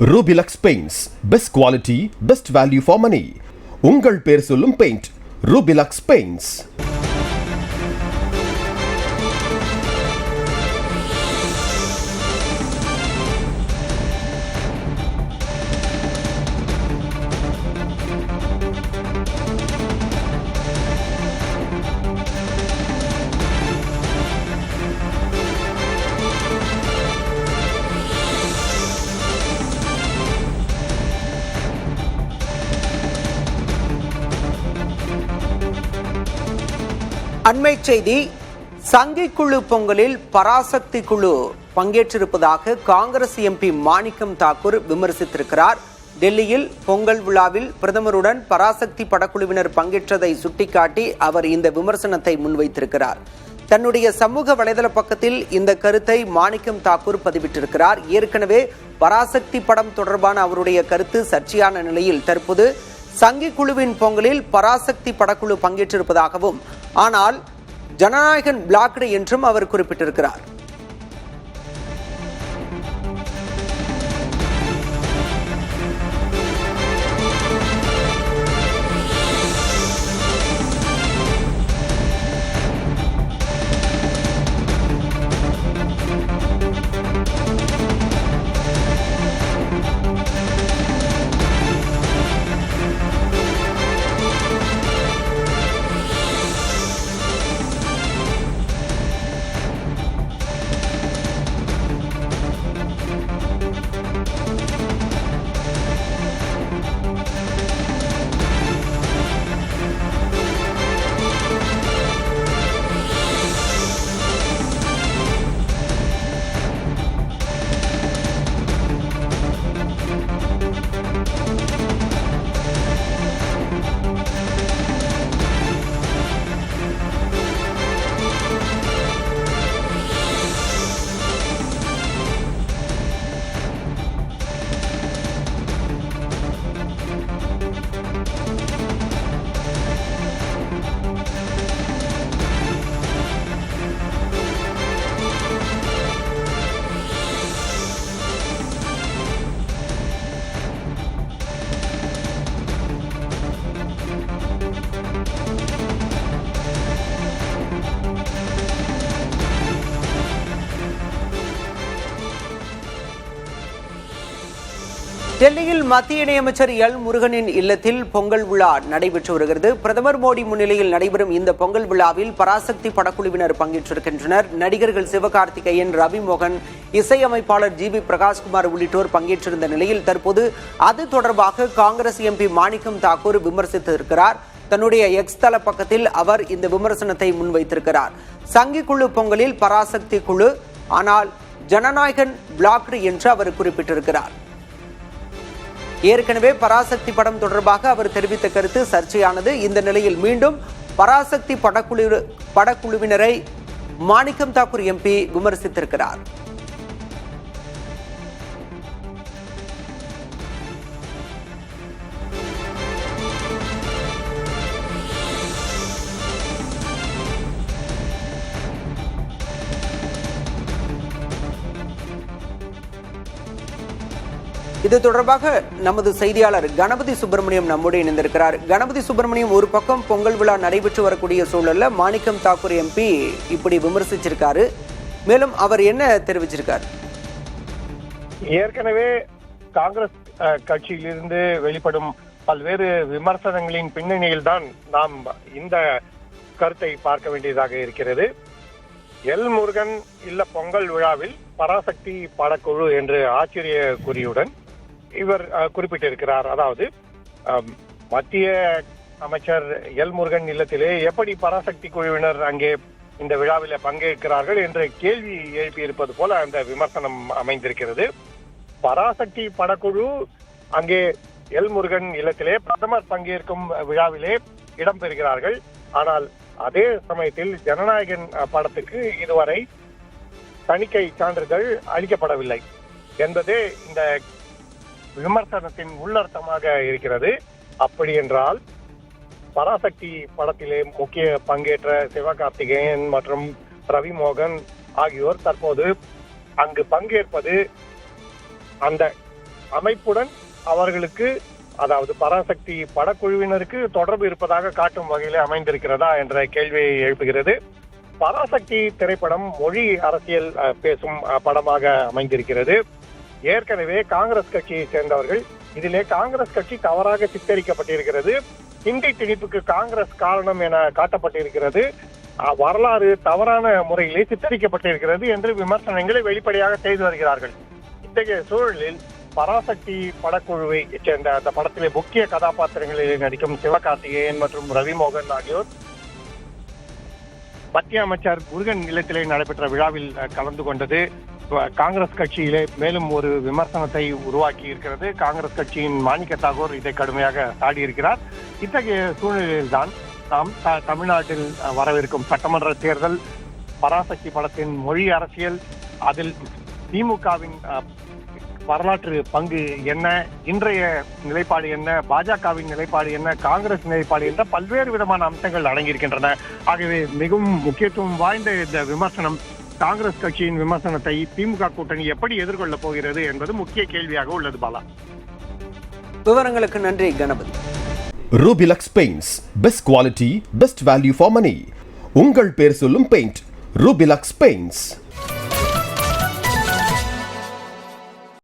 Rubilux Paints. Best quality, best value for money. உங்கள் பேர் சொல்லும் பெயிண்ட் Rubilux Paints. அண்மை செய்தி. சங்கி குழு பொங்கலில் பராசக்தி குழு பங்கேற்றிருப்பதாக காங்கிரஸ் எம்பி மாணிக்கம் தாக்கூர் விமர்சித்திருக்கிறார். டெல்லியில் பொங்கல் விழாவில் பிரதமருடன் பராசக்தி படக்குழுவினர் பங்கேற்றதை சுட்டிக்காட்டி அவர் இந்த விமர்சனத்தை முன்வைத்திருக்கிறார். தன்னுடைய சமூக வலைதள பக்கத்தில் இந்த கருத்தை மாணிக்கம் தாக்கூர் பதிவிட்டிருக்கிறார். ஏற்கனவே பராசக்தி படம் தொடர்பான அவருடைய கருத்து சர்ச்சையான நிலையில் தற்போது சங்கி குழுவின் பொங்கலில் பராசக்தி படக்குழு பங்கேற்றிருப்பதாகவும் ஆனால் ஜனநாயகன் பிளாக்டு என்றும் அவர் குறிப்பிட்டிருக்கிறார். டெல்லியில் மத்திய இணையமைச்சர் எல் முருகனின் இல்லத்தில் பொங்கல் விழா நடைபெற்று வருகிறது. பிரதமர் மோடி முன்னிலையில் நடைபெறும் இந்த பொங்கல் விழாவில் பராசக்தி படக்குழுவினர் பங்கேற்றிருக்கின்றனர். நடிகர்கள் சிவகார்த்திகேயன், ரவி மோகன், இசையமைப்பாளர் ஜிபி பிரகாஷ்குமார் உள்ளிட்டோர் பங்கேற்றிருந்த நிலையில் தற்போது அது தொடர்பாக காங்கிரஸ் எம்பி மாணிக்கம் தாக்கூர் விமர்சித்திருக்கிறார். தன்னுடைய எக்ஸ் தள பக்கத்தில் அவர் இந்த விமர்சனத்தை முன்வைத்திருக்கிறார். சங்கி குழு பொங்கலில் பராசக்தி குழு, ஆனால் ஜனநாயகன் பிளாக்டு என்று அவர் குறிப்பிட்டிருக்கிறார். ஏற்கனவே பராசக்தி படம் தொடர்பாக அவர் தெரிவித்த கருத்து சர்ச்சையானது. இந்த நிலையில் மீண்டும் பராசக்தி படக்குழுவினரை மாணிக்கம் தாக்கூர் எம்பி விமர்சித்திருக்கிறார். இது தொடர்பாக நமது செய்தியாளர் கணபதி சுப்பிரமணியம் நம்மோடு இணைந்திருக்கிறார். கணபதி சுப்பிரமணியம், ஒரு பக்கம் பொங்கல் விழா நடைபெற்று வரக்கூடிய சூழல்ல மாணிக்கம் தாக்கூர் எம்பி இப்படி விமர்சிச்சிருக்காரு. மேலும் அவர் என்ன தெரிவிச்சிருக்காரு? ஏற்கனவே காங்கிரஸ் கட்சியிலிருந்து வெளிப்படும் பல்வேறு விமர்சனங்களின் பின்னணியில் தான் நாம் இந்த கருத்தை பார்க்க வேண்டியதாக இருக்கிறது. எல் முருகன் இல்ல பொங்கல் விழாவில் பராசக்தி படக்குழு என்று ஆச்சரிய குறியுடன் இவர் குறிப்பிட்டிருக்கிறார். அதாவது மத்திய அமைச்சர் எல் முருகன் இல்லத்திலே எப்படி பராசக்தி குழுவினர் அங்கே இந்த விழாவில் பங்கேற்கிறார்கள் என்ற கேள்வி எழுப்பியிருப்பது போல அந்த விமர்சனம் அமைந்திருக்கிறது. பராசக்தி படக்குழு அங்கே எல் முருகன் இல்லத்திலே பிரதமர் பங்கேற்கும் விழாவிலே இடம்பெறுகிறார்கள். ஆனால் அதே சமயத்தில் ஜனநாயகன் படத்துக்கு இதுவரை தணிக்கை சான்றிதழ் அளிக்கப்படவில்லை என்பது இந்த விமர்சனத்தின் உள்ளர்த்தமாக இருக்கிறது. அப்படி என்றால் பராசக்தி படத்திலே முக்கிய பங்கேற்ற சிவகார்த்திகேயன் மற்றும் ரவி மோகன் ஆகியோர் தற்போது அங்கு பங்கேற்பது அந்த அமைப்புடன் அவர்களுக்கு, அதாவது பராசக்தி படக்குழுவினருக்கு தொடர்பு இருப்பதாக காட்டும் வகையிலே அமைந்திருக்கிறதா என்ற கேள்வியை எழுப்புகிறது. பராசக்தி திரைப்படம் மொழி அரசியல் பேசும் படமாக அமைந்திருக்கிறது. ஏற்கனவே காங்கிரஸ் கட்சியை சேர்ந்தவர்கள் இதிலே காங்கிரஸ் கட்சி தவறாக சித்தரிக்கப்பட்டிருக்கிறது, ஹிந்தி திணிப்புக்கு காங்கிரஸ் காரணம் என காட்டப்பட்டிருக்கிறது, வரலாறு தவறான முறையிலே சித்தரிக்கப்பட்டிருக்கிறது என்று விமர்சனங்களை வெளிப்படையாக செய்து வருகிறார்கள். இத்தகைய சூழலில் பராசக்தி படக்குழுவை சேர்ந்த அந்த படத்திலே முக்கிய கதாபாத்திரங்களில் நடிக்கும் சிவகார்த்திகேயன் மற்றும் ரவிமோகன் ஆகியோர் மத்திய அமைச்சர் முருகன் இல்லத்திலே நடைபெற்ற விழாவில் கலந்து கொண்டது காங்கிரஸ் கட்சியிலே மேலும் ஒரு விமர்சனத்தை உருவாக்கி இருக்கிறது. காங்கிரஸ் கட்சியின் மாணிக்க தாகூர் இதை கடுமையாக சாடியிருக்கிறார். இத்தகைய சூழ்நிலையில்தான் நாம் தமிழ்நாட்டில் வரவிருக்கும் சட்டமன்ற தேர்தல், பராசக்தி படத்தின் மொழி அரசியல், அதில் திமுகவின் வரலாற்று பங்கு என்ன, இன்றைய நிலைப்பாடு என்ன, பாஜகவின் நிலைப்பாடு என்ன, காங்கிரஸ் நிலைப்பாடு என்ற பல்வேறு விதமான அம்சங்கள் அடங்கியிருக்கின்றன. ஆகவே மிகவும் முக்கியத்துவம் வாய்ந்த இந்த விமர்சனம், காங்கிரஸ் கட்சியின் விமர்சனத்தை திமுக கூட்டணி எப்படி எதிர்கொள்ளப் போகிறது என்பது முக்கிய கேள்வியாக உள்ளது. பாலா, விவரங்களுக்கு நன்றி Ganapathi. Rubilux paints, best quality, best value for money. உங்கள் பேர் சொல்லும் பெயிண்ட் ரூபிலக்ஸ் பெயிண்ட்ஸ்.